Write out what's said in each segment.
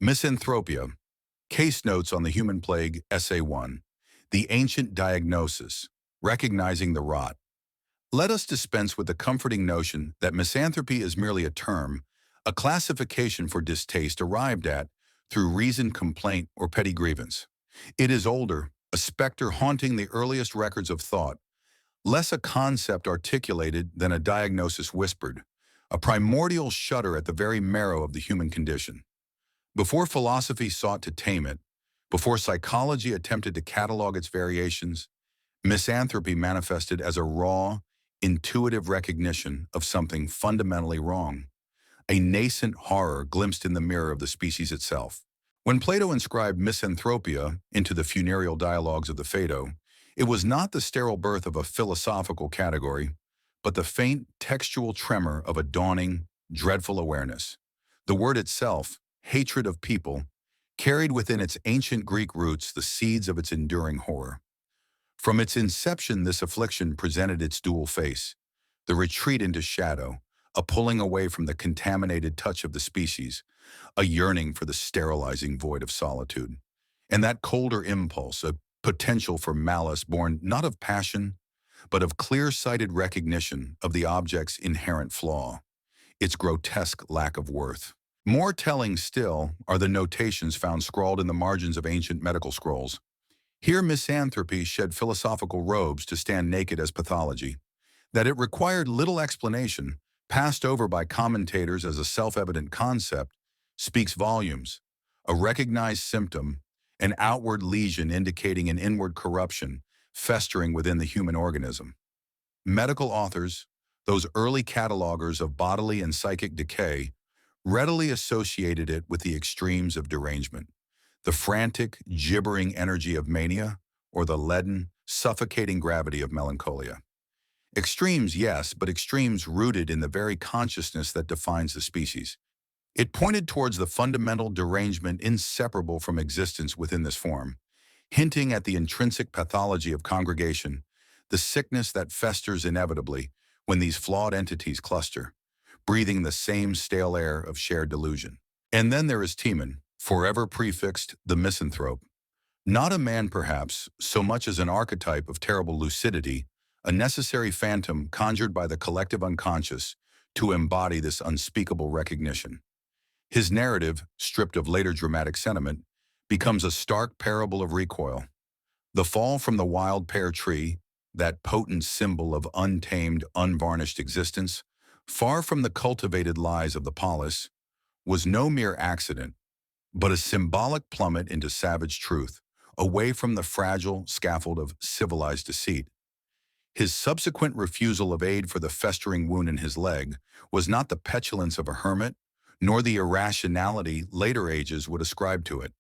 Misanthropia. Case Notes on the Human Plague, Essay 1. The Ancient Diagnosis. Recognizing the Rot. Let us dispense with the comforting notion that misanthropy is merely a term, a classification for distaste arrived at through reasoned complaint or petty grievance. It is older, a specter haunting the earliest records of thought, less a concept articulated than a diagnosis whispered, a primordial shudder at the very marrow of the human condition. Before philosophy sought to tame it, before psychology attempted to catalog its variations, misanthropy manifested as a raw, intuitive recognition of something fundamentally wrong, a nascent horror glimpsed in the mirror of the species itself. When Plato inscribed misanthropia into the funereal dialogues of the Phaedo, it was not the sterile birth of a philosophical category, but the faint textual tremor of a dawning, dreadful awareness. The word itself, hatred of people, carried within its ancient Greek roots the seeds of its enduring horror. From its inception, this affliction presented its dual face, the retreat into shadow, a pulling away from the contaminated touch of the species, a yearning for the sterilizing void of solitude, and that colder impulse, a potential for malice born not of passion, but of clear-sighted recognition of the object's inherent flaw, its grotesque lack of worth. More telling still are the notations found scrawled in the margins of ancient medical scrolls. Here misanthropy shed philosophical robes to stand naked as pathology. That it required little explanation, passed over by commentators as a self-evident concept, speaks volumes. A recognized symptom, an outward lesion indicating an inward corruption festering within the human organism. Medical authors, those early catalogers of bodily and psychic decay, readily associated it with the extremes of derangement, the frantic, gibbering energy of mania, or the leaden, suffocating gravity of melancholia. Extremes, yes, but extremes rooted in the very consciousness that defines the species. It pointed towards the fundamental derangement inseparable from existence within this form, hinting at the intrinsic pathology of congregation, the sickness that festers inevitably when these flawed entities cluster, breathing the same stale air of shared delusion. And then there is Timon, forever prefixed the misanthrope. Not a man perhaps, so much as an archetype of terrible lucidity, a necessary phantom conjured by the collective unconscious to embody this unspeakable recognition. His narrative, stripped of later dramatic sentiment, becomes a stark parable of recoil. The fall from the wild pear tree, that potent symbol of untamed, unvarnished existence, far from the cultivated lies of the polis, was no mere accident, but a symbolic plummet into savage truth, away from the fragile scaffold of civilized deceit. His subsequent refusal of aid for the festering wound in his leg was not the petulance of a hermit, nor the irrationality later ages would ascribe to it.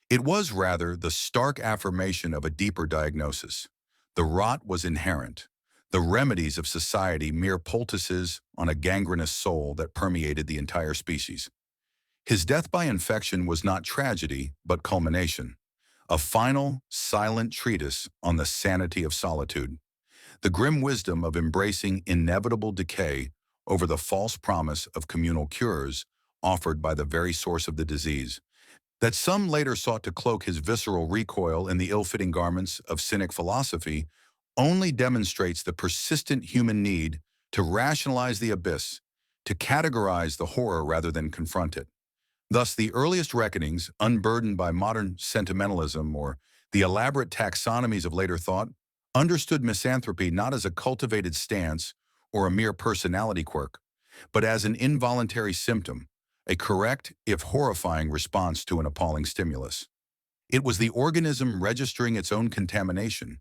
It was rather the stark affirmation of a deeper diagnosis. The rot was inherent, the remedies of society mere poultices on a gangrenous soul that permeated the entire species. His death by infection was not tragedy, but culmination, a final, silent treatise on the sanity of solitude, the grim wisdom of embracing inevitable decay over the false promise of communal cures offered by the very source of the disease. That some later sought to cloak his visceral recoil in the ill-fitting garments of cynic philosophy only demonstrates the persistent human need to rationalize the abyss, to categorize the horror rather than confront it. Thus, the earliest reckonings, unburdened by modern sentimentalism or the elaborate taxonomies of later thought, understood misanthropy not as a cultivated stance or a mere personality quirk, but as an involuntary symptom, a correct, if horrifying, response to an appalling stimulus. It was the organism registering its own contamination,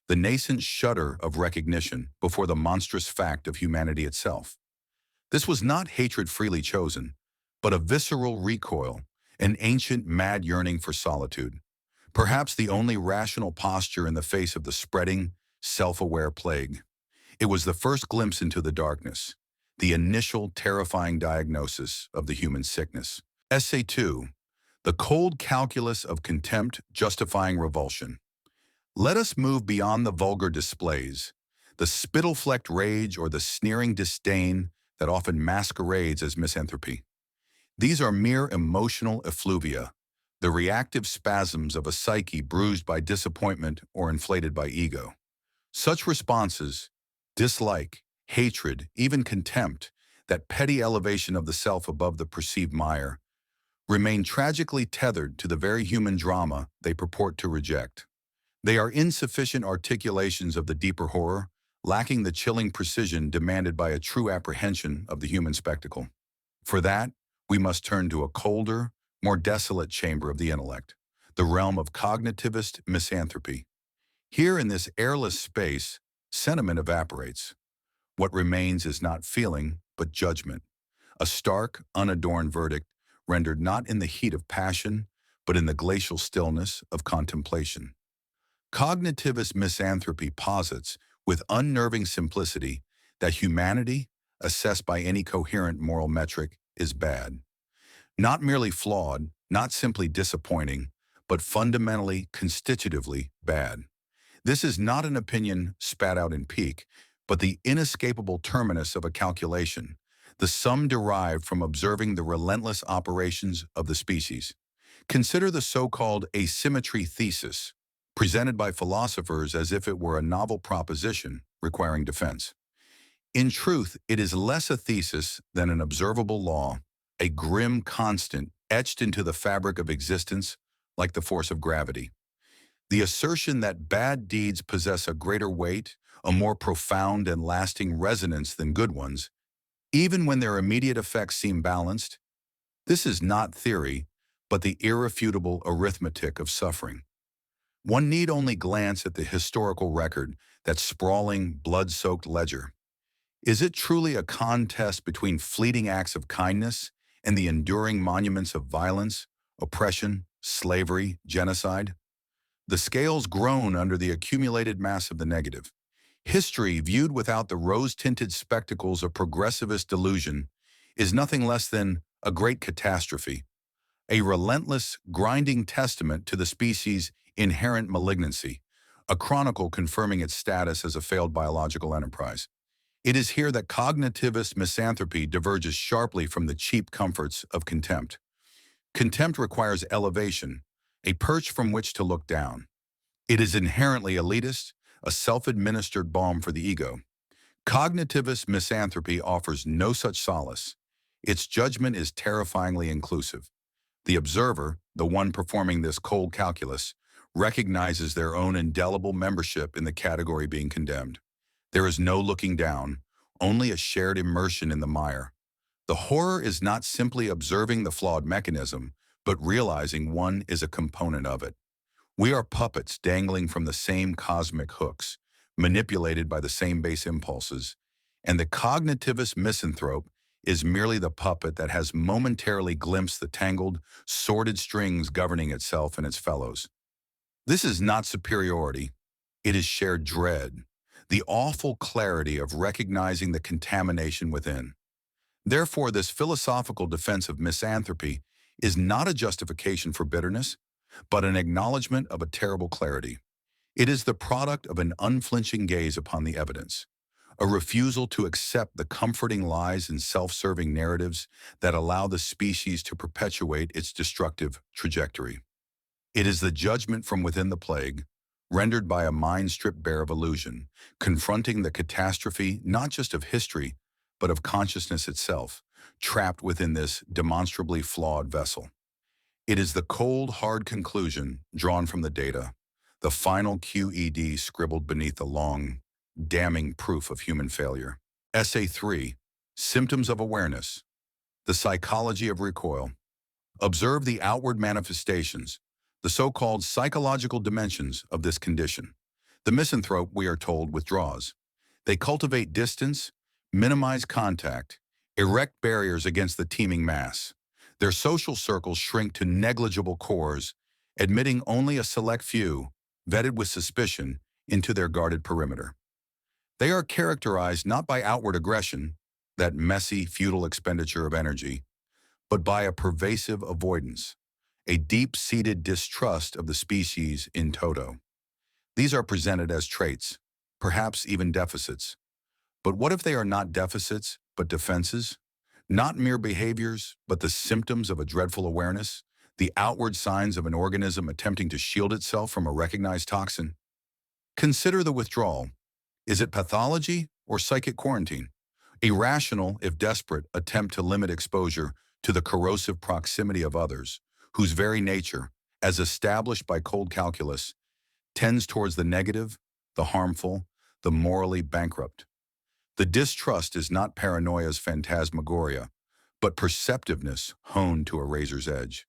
the nascent shudder of recognition before the monstrous fact of humanity itself. This was not hatred freely chosen, but a visceral recoil, an ancient mad yearning for solitude, perhaps the only rational posture in the face of the spreading, self-aware plague. It was the first glimpse into the darkness, the initial terrifying diagnosis of the human sickness. Essay 2. The cold calculus of contempt justifying revulsion. Let us move beyond the vulgar displays, the spittle-flecked rage or the sneering disdain that often masquerades as misanthropy. These are mere emotional effluvia, the reactive spasms of a psyche bruised by disappointment or inflated by ego. Such responses, dislike, hatred, even contempt, that petty elevation of the self above the perceived mire, remain tragically tethered to the very human drama they purport to reject. They are insufficient articulations of the deeper horror, lacking the chilling precision demanded by a true apprehension of the human spectacle. For that, we must turn to a colder, more desolate chamber of the intellect, the realm of cognitivist misanthropy. Here in this airless space, sentiment evaporates. What remains is not feeling, but judgment, a stark, unadorned verdict rendered not in the heat of passion, but in the glacial stillness of contemplation. Cognitivist misanthropy posits, with unnerving simplicity, that humanity, assessed by any coherent moral metric, is bad. Not merely flawed, not simply disappointing, but fundamentally, constitutively bad. This is not an opinion spat out in pique, but the inescapable terminus of a calculation, the sum derived from observing the relentless operations of the species. Consider the so-called asymmetry thesis, presented by philosophers as if it were a novel proposition requiring defense. In truth, it is less a thesis than an observable law, a grim constant etched into the fabric of existence like the force of gravity. The assertion that bad deeds possess a greater weight, a more profound and lasting resonance than good ones, even when their immediate effects seem balanced, this is not theory, but the irrefutable arithmetic of suffering. One need only glance at the historical record, that sprawling, blood-soaked ledger. Is it truly a contest between fleeting acts of kindness and the enduring monuments of violence, oppression, slavery, genocide? The scales groan under the accumulated mass of the negative. History, viewed without the rose-tinted spectacles of progressivist delusion, is nothing less than a great catastrophe, a relentless, grinding testament to the species' inherent malignancy, a chronicle confirming its status as a failed biological enterprise. It is here that cognitivist misanthropy diverges sharply from the cheap comforts of contempt. Contempt requires elevation, a perch from which to look down. It is inherently elitist, a self-administered balm for the ego. Cognitivist misanthropy offers no such solace. Its judgment is terrifyingly inclusive. The observer, the one performing this cold calculus, recognizes their own indelible membership in the category being condemned. There is no looking down, only a shared immersion in the mire. The horror is not simply observing the flawed mechanism, but realizing one is a component of it. We are puppets dangling from the same cosmic hooks, manipulated by the same base impulses, and the cognitivist misanthrope is merely the puppet that has momentarily glimpsed the tangled, sordid strings governing itself and its fellows. This is not superiority, it is shared dread, the awful clarity of recognizing the contamination within. Therefore, this philosophical defense of misanthropy is not a justification for bitterness, but an acknowledgement of a terrible clarity. It is the product of an unflinching gaze upon the evidence, a refusal to accept the comforting lies and self-serving narratives that allow the species to perpetuate its destructive trajectory. It is the judgment from within the plague, rendered by a mind stripped bare of illusion, confronting the catastrophe not just of history, but of consciousness itself, trapped within this demonstrably flawed vessel. It is the cold, hard conclusion drawn from the data, the final QED scribbled beneath the long, damning proof of human failure. Essay 3, Symptoms of Awareness, the Psychology of Recoil. Observe the outward manifestations, the so-called psychological dimensions of this condition. The misanthrope, we are told, withdraws. They cultivate distance, minimize contact, erect barriers against the teeming mass. Their social circles shrink to negligible cores, admitting only a select few, vetted with suspicion, into their guarded perimeter. They are characterized not by outward aggression, that messy, futile expenditure of energy, but by a pervasive avoidance, a deep-seated distrust of the species in toto. These are presented as traits, perhaps even deficits. But what if they are not deficits, but defenses? Not mere behaviors, but the symptoms of a dreadful awareness, the outward signs of an organism attempting to shield itself from a recognized toxin. Consider the withdrawal. Is it pathology or psychic quarantine? A rational, if desperate, attempt to limit exposure to the corrosive proximity of others, whose very nature, as established by cold calculus, tends towards the negative, the harmful, the morally bankrupt. The distrust is not paranoia's phantasmagoria, but perceptiveness honed to a razor's edge.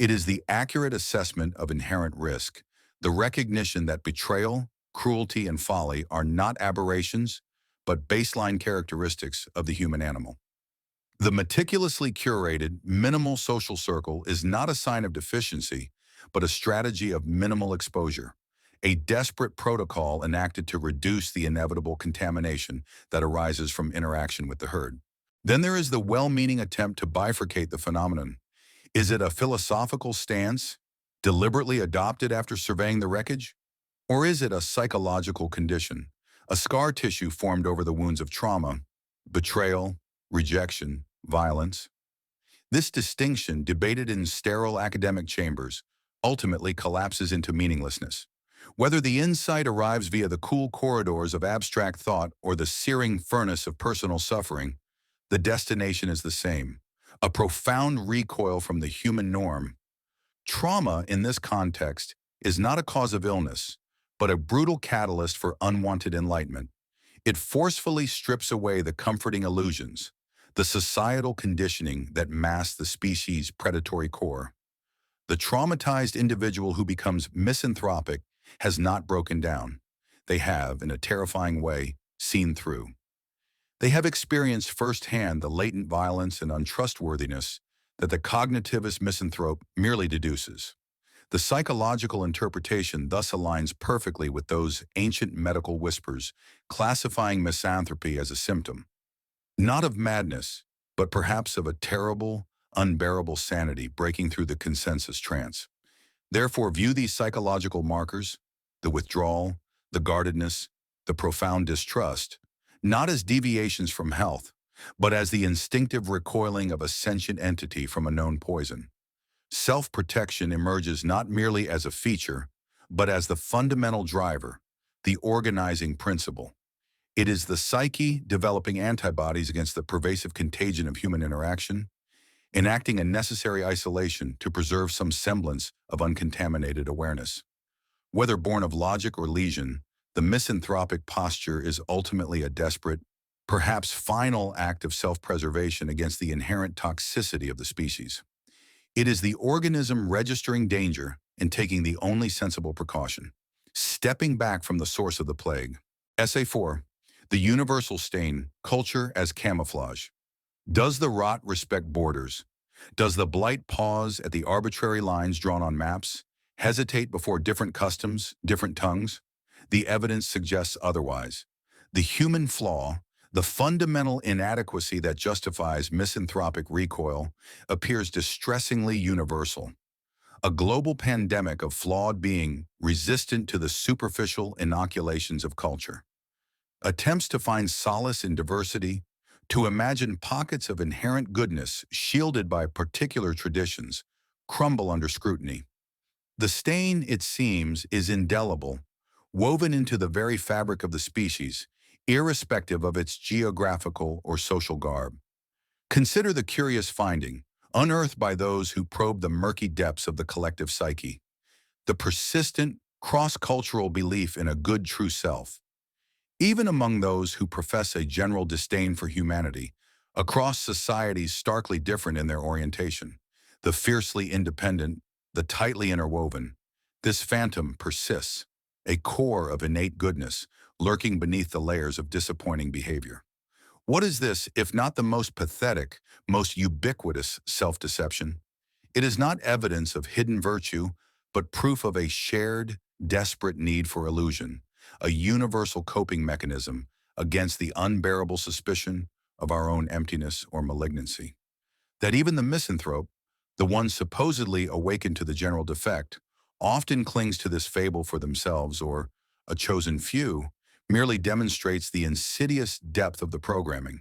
It is the accurate assessment of inherent risk, the recognition that betrayal, cruelty, and folly are not aberrations, but baseline characteristics of the human animal. The meticulously curated, minimal social circle is not a sign of deficiency, but a strategy of minimal exposure, a desperate protocol enacted to reduce the inevitable contamination that arises from interaction with the herd. Then there is the well-meaning attempt to bifurcate the phenomenon. Is it a philosophical stance, deliberately adopted after surveying the wreckage? Or is it a psychological condition, a scar tissue formed over the wounds of trauma, betrayal, rejection, violence? This distinction, debated in sterile academic chambers, ultimately collapses into meaninglessness. Whether the insight arrives via the cool corridors of abstract thought or the searing furnace of personal suffering, the destination is the same: a profound recoil from the human norm. Trauma, in this context, is not a cause of illness, but a brutal catalyst for unwanted enlightenment. It forcefully strips away the comforting illusions, the societal conditioning that masks the species' predatory core. The traumatized individual who becomes misanthropic has not broken down. They have, in a terrifying way, seen through. They have experienced firsthand the latent violence and untrustworthiness that the cognitivist misanthrope merely deduces. The psychological interpretation thus aligns perfectly with those ancient medical whispers classifying misanthropy as a symptom, not of madness, but perhaps of a terrible, unbearable sanity breaking through the consensus trance. Therefore, view these psychological markers, the withdrawal, the guardedness, the profound distrust, not as deviations from health, but as the instinctive recoiling of a sentient entity from a known poison. Self-protection emerges not merely as a feature, but as the fundamental driver, the organizing principle. It is the psyche developing antibodies against the pervasive contagion of human interaction, enacting a necessary isolation to preserve some semblance of uncontaminated awareness. Whether born of logic or lesion, the misanthropic posture is ultimately a desperate, perhaps final act of self-preservation against the inherent toxicity of the species. It is the organism registering danger and taking the only sensible precaution, stepping back from the source of the plague. Essay 4. The universal stain, culture as camouflage. Does the rot respect borders? Does the blight pause at the arbitrary lines drawn on maps, hesitate before different customs, different tongues? The evidence suggests otherwise. The human flaw, the fundamental inadequacy that justifies misanthropic recoil, appears distressingly universal. A global pandemic of flawed being resistant to the superficial inoculations of culture. Attempts to find solace in diversity, to imagine pockets of inherent goodness shielded by particular traditions, crumble under scrutiny. The stain, it seems, is indelible, woven into the very fabric of the species, irrespective of its geographical or social garb. Consider the curious finding, unearthed by those who probe the murky depths of the collective psyche: the persistent, cross-cultural belief in a good true self. Even among those who profess a general disdain for humanity, across societies starkly different in their orientation, the fiercely independent, the tightly interwoven, this phantom persists, a core of innate goodness lurking beneath the layers of disappointing behavior. What is this, if not the most pathetic, most ubiquitous self-deception? It is not evidence of hidden virtue, but proof of a shared, desperate need for illusion, a universal coping mechanism against the unbearable suspicion of our own emptiness or malignancy. That even the misanthrope, the one supposedly awakened to the general defect, often clings to this fable for themselves or a chosen few, merely demonstrates the insidious depth of the programming.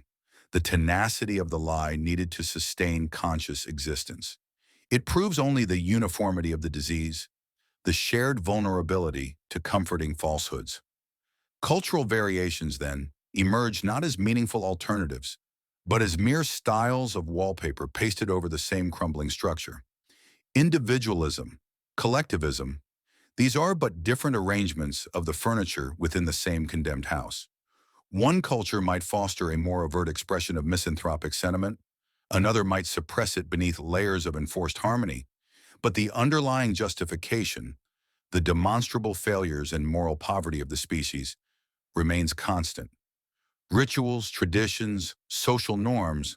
the tenacity of the lie needed to sustain conscious existence. It proves only the uniformity of the disease, the shared vulnerability to comforting falsehoods. Cultural variations, then, emerge not as meaningful alternatives, but as mere styles of wallpaper pasted over the same crumbling structure. Individualism, collectivism, these are but different arrangements of the furniture within the same condemned house. One culture might foster a more overt expression of misanthropic sentiment, another might suppress it beneath layers of enforced harmony, but the underlying justification, the demonstrable failures and moral poverty of the species, remains constant. Rituals, traditions, social norms,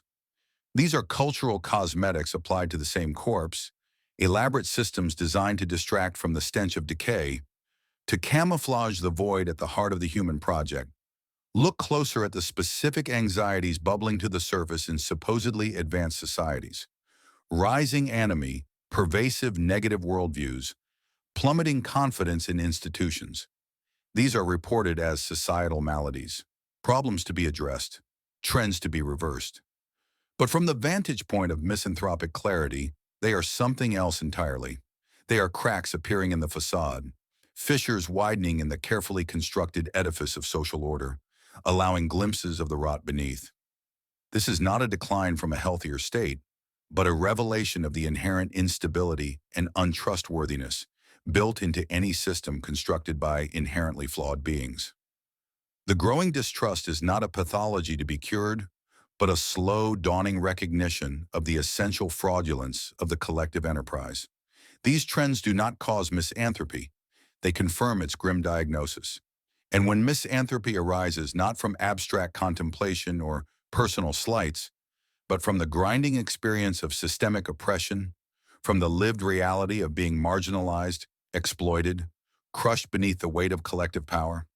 these are cultural cosmetics applied to the same corpse, elaborate systems designed to distract from the stench of decay, to camouflage the void at the heart of the human project. Look closer at the specific anxieties bubbling to the surface in supposedly advanced societies. Rising anomie, pervasive negative worldviews, plummeting confidence in institutions. These are reported as societal maladies, problems to be addressed, trends to be reversed. But from the vantage point of misanthropic clarity, they are something else entirely. They are cracks appearing in the facade, fissures widening in the carefully constructed edifice of social order, allowing glimpses of the rot beneath. This is not a decline from a healthier state, but a revelation of the inherent instability and untrustworthiness built into any system constructed by inherently flawed beings. The growing distrust is not a pathology to be cured, but a slow, dawning recognition of the essential fraudulence of the collective enterprise. These trends do not cause misanthropy. They confirm its grim diagnosis. And when misanthropy arises not from abstract contemplation or personal slights, but from the grinding experience of systemic oppression, from the lived reality of being marginalized, exploited, crushed beneath the weight of collective power,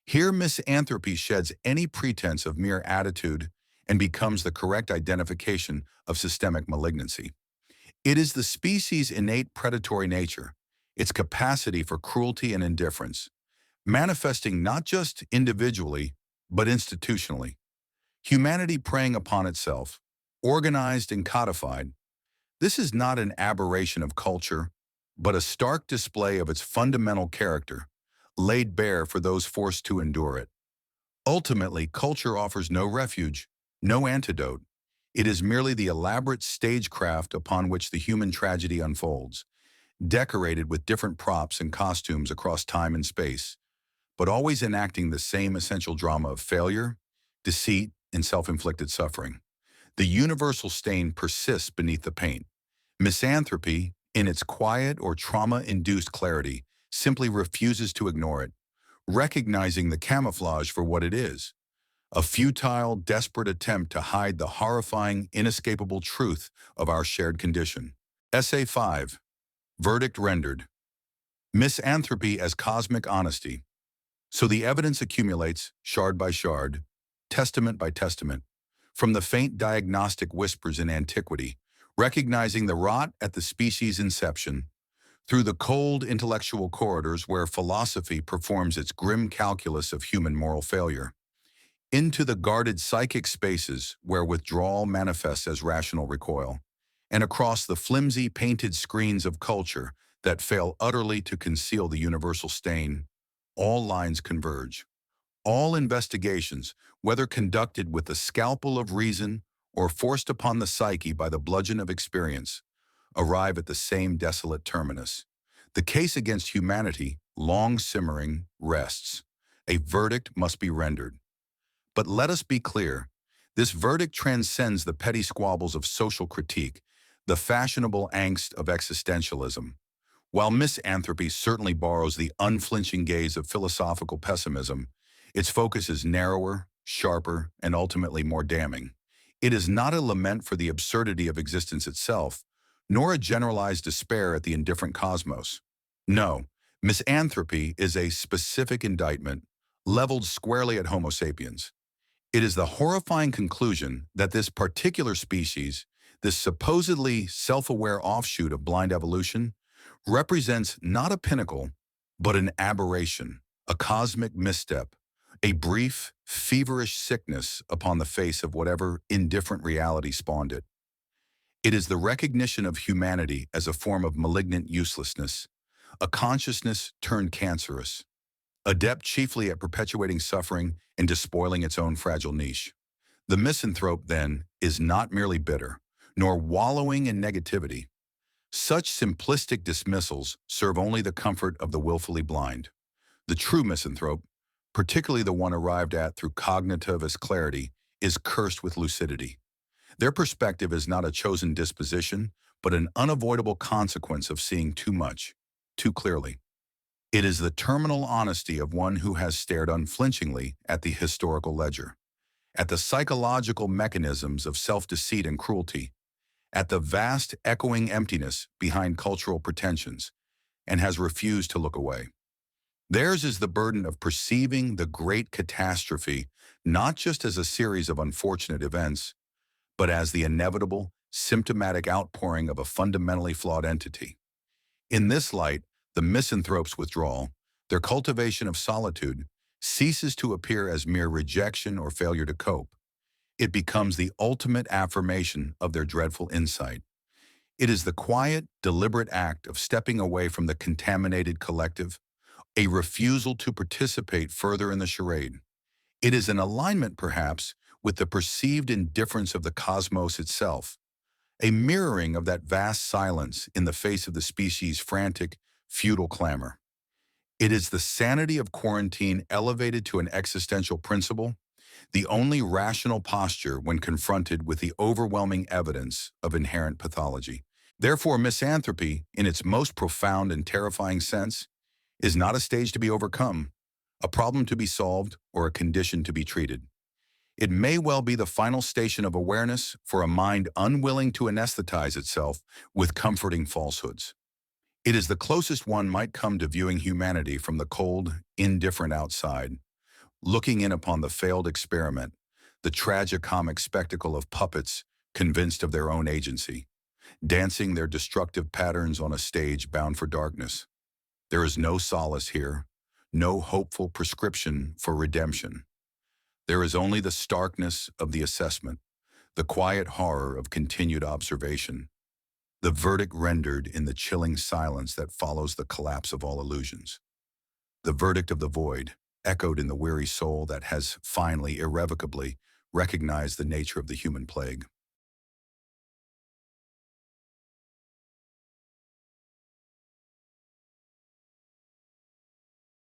here misanthropy sheds any pretense of mere attitude and becomes the correct identification of systemic malignancy. It is the species' innate predatory nature, its capacity for cruelty and indifference, manifesting not just individually, but institutionally. Humanity preying upon itself, organized and codified. This is not an aberration of culture, but a stark display of its fundamental character, laid bare for those forced to endure it. Ultimately, culture offers no refuge, no antidote. It is merely the elaborate stagecraft upon which the human tragedy unfolds, decorated with different props and costumes across time and space, but always enacting the same essential drama of failure, deceit, and self-inflicted suffering. The universal stain persists beneath the paint. Misanthropy, in its quiet or trauma-induced clarity, simply refuses to ignore it, recognizing the camouflage for what it is, a futile, desperate attempt to hide the horrifying, inescapable truth of our shared condition. Essay 5. Verdict rendered. Misanthropy as cosmic honesty. So the evidence accumulates, shard by shard, testament by testament, from the faint diagnostic whispers in antiquity, recognizing the rot at the species' inception, through the cold intellectual corridors where philosophy performs its grim calculus of human moral failure, into the guarded psychic spaces where withdrawal manifests as rational recoil, and across the flimsy painted screens of culture that fail utterly to conceal the universal stain, all lines converge. All investigations, whether conducted with the scalpel of reason or forced upon the psyche by the bludgeon of experience, arrive at the same desolate terminus. The case against humanity, long simmering, rests. A verdict must be rendered. But let us be clear, this verdict transcends the petty squabbles of social critique, the fashionable angst of existentialism. While misanthropy certainly borrows the unflinching gaze of philosophical pessimism, its focus is narrower, sharper, and ultimately more damning. It is not a lament for the absurdity of existence itself, nor a generalized despair at the indifferent cosmos. No, misanthropy is a specific indictment, leveled squarely at Homo sapiens. It is the horrifying conclusion that this particular species, this supposedly self-aware offshoot of blind evolution, represents not a pinnacle, but an aberration, a cosmic misstep, a brief, feverish sickness upon the face of whatever indifferent reality spawned it. It is the recognition of humanity as a form of malignant uselessness, a consciousness turned cancerous, adept chiefly at perpetuating suffering and despoiling its own fragile niche. The misanthrope, then, is not merely bitter, nor wallowing in negativity. Such simplistic dismissals serve only the comfort of the willfully blind. The true misanthrope, particularly the one arrived at through cognitivist clarity, is cursed with lucidity. Their perspective is not a chosen disposition, but an unavoidable consequence of seeing too much, too clearly. It is the terminal honesty of one who has stared unflinchingly at the historical ledger, at the psychological mechanisms of self-deceit and cruelty, at the vast echoing emptiness behind cultural pretensions, and has refused to look away. Theirs is the burden of perceiving the great catastrophe not just as a series of unfortunate events, but as the inevitable, symptomatic outpouring of a fundamentally flawed entity. In this light, the misanthrope's withdrawal, their cultivation of solitude, ceases to appear as mere rejection or failure to cope. It becomes the ultimate affirmation of their dreadful insight. It is the quiet, deliberate act of stepping away from the contaminated collective, a refusal to participate further in the charade. It is an alignment, perhaps, with the perceived indifference of the cosmos itself, a mirroring of that vast silence in the face of the species' frantic, futile clamor. It is the sanity of quarantine elevated to an existential principle, the only rational posture when confronted with the overwhelming evidence of inherent pathology. Therefore, misanthropy, in its most profound and terrifying sense, is not a stage to be overcome, a problem to be solved, or a condition to be treated. It may well be the final station of awareness for a mind unwilling to anesthetize itself with comforting falsehoods. It is the closest one might come to viewing humanity from the cold, indifferent outside, looking in upon the failed experiment, the tragicomic spectacle of puppets convinced of their own agency, dancing their destructive patterns on a stage bound for darkness. There is no solace here, no hopeful prescription for redemption. There is only the starkness of the assessment, the quiet horror of continued observation, the verdict rendered in the chilling silence that follows the collapse of all illusions. The verdict of the void, echoed in the weary soul that has finally, irrevocably, recognized the nature of the human plague.